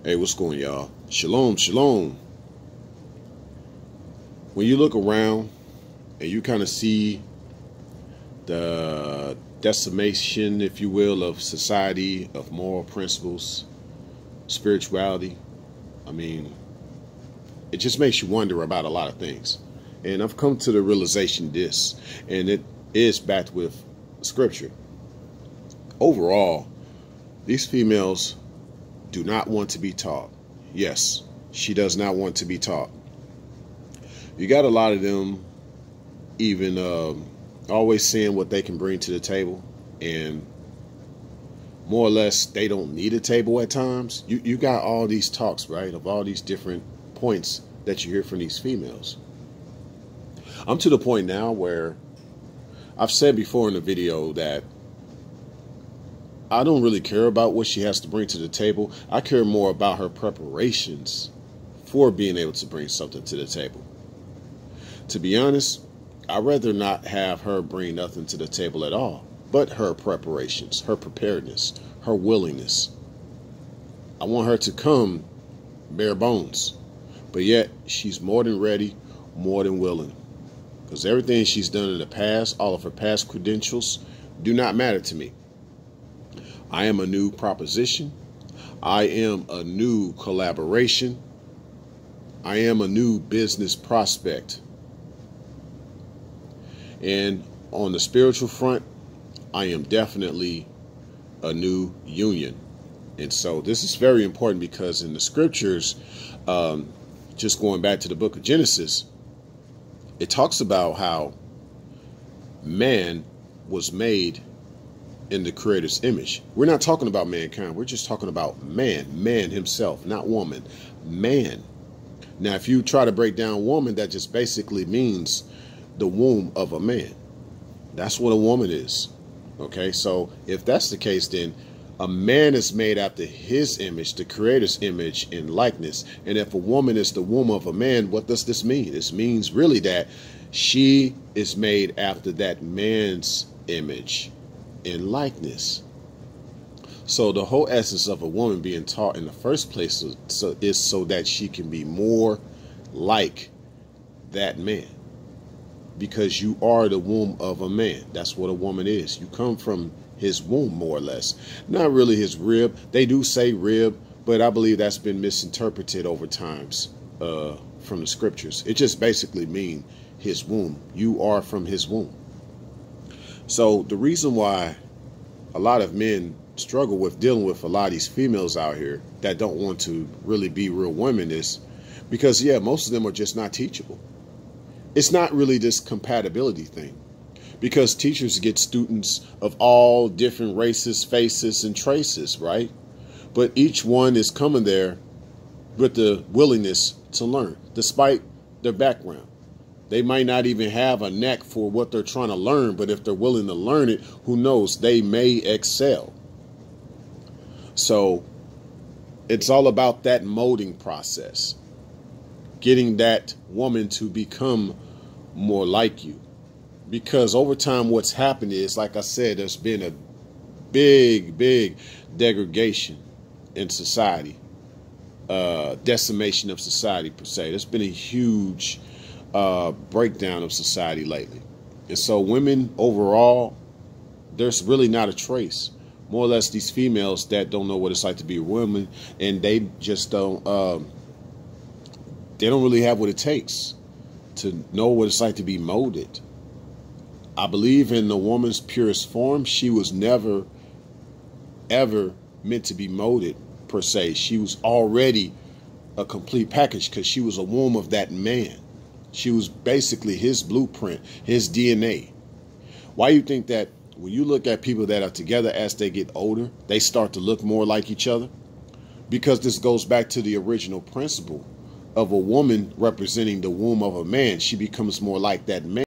Hey, what's going, y'all? Shalom, shalom. When you look around and you kind of see the decimation, if you will, of society, of moral principles, spirituality, I mean, it just makes you wonder about a lot of things. And I've come to the realization this, and it is backed with scripture. Overall, these females do not want to be taught. Yes, she does not want to be taught. You got a lot of them even always saying what they can bring to the table, and more or less they don't need a table at times. You got all these talks, right, of all these different points that you hear from these females. I'm to the point now where I've said before in the video that I don't really care about what she has to bring to the table. I care more about her preparations for being able to bring something to the table. To be honest, I'd rather not have her bring nothing to the table at all, but her preparations, her preparedness, her willingness. I want her to come bare bones, but yet she's more than ready, more than willing. Because everything she's done in the past, all of her past credentials, do not matter to me. I am a new proposition. I am a new collaboration. I am a new business prospect. And on the spiritual front, I am definitely a new union. And so this is very important because in the scriptures, just going back to the book of Genesis, it talks about how man was made in the Creator's image. We're not talking about mankind. We're just talking about man himself, not woman, man. Now, if you try to break down woman, that just basically means the womb of a man. That's what a woman is. Okay, so if that's the case, then a man is made after his image, the Creator's image and likeness. And if a woman is the womb of a man, what does this mean? This means really that she is made after that man's image in likeness. So the whole essence of a woman being taught in the first place is so that she can be more like that man, because you are the womb of a man. That's what a woman is. You come from his womb, more or less. Not really his rib. They do say rib, but I believe that's been misinterpreted over times from the scriptures. It just basically means his womb. You are from his womb. So the reason why a lot of men struggle with dealing with a lot of these females out here that don't want to really be real women is because, yeah, most of them are just not teachable. It's not really this compatibility thing, because teachers get students of all different races, faces, and traces, right? But each one is coming there with the willingness to learn, despite their background. They might not even have a knack for what they're trying to learn, but if they're willing to learn it, who knows, they may excel. So it's all about that molding process, getting that woman to become more like you. Because over time, what's happened is, like I said, there's been a big degradation in society, decimation of society per se. There's been a huge breakdown of society lately. And so women overall, there's really not a trace. More or less these females that don't know what it's like to be a woman, and they just don't really have what it takes to know what it's like to be molded. I believe in the woman's purest form, she was never ever meant to be molded per se. She was already a complete package because she was a womb of that man. She was basically his blueprint, his DNA. Why you think that when you look at people that are together as they get older, they start to look more like each other? Because this goes back to the original principle of a woman representing the womb of a man. She becomes more like that man.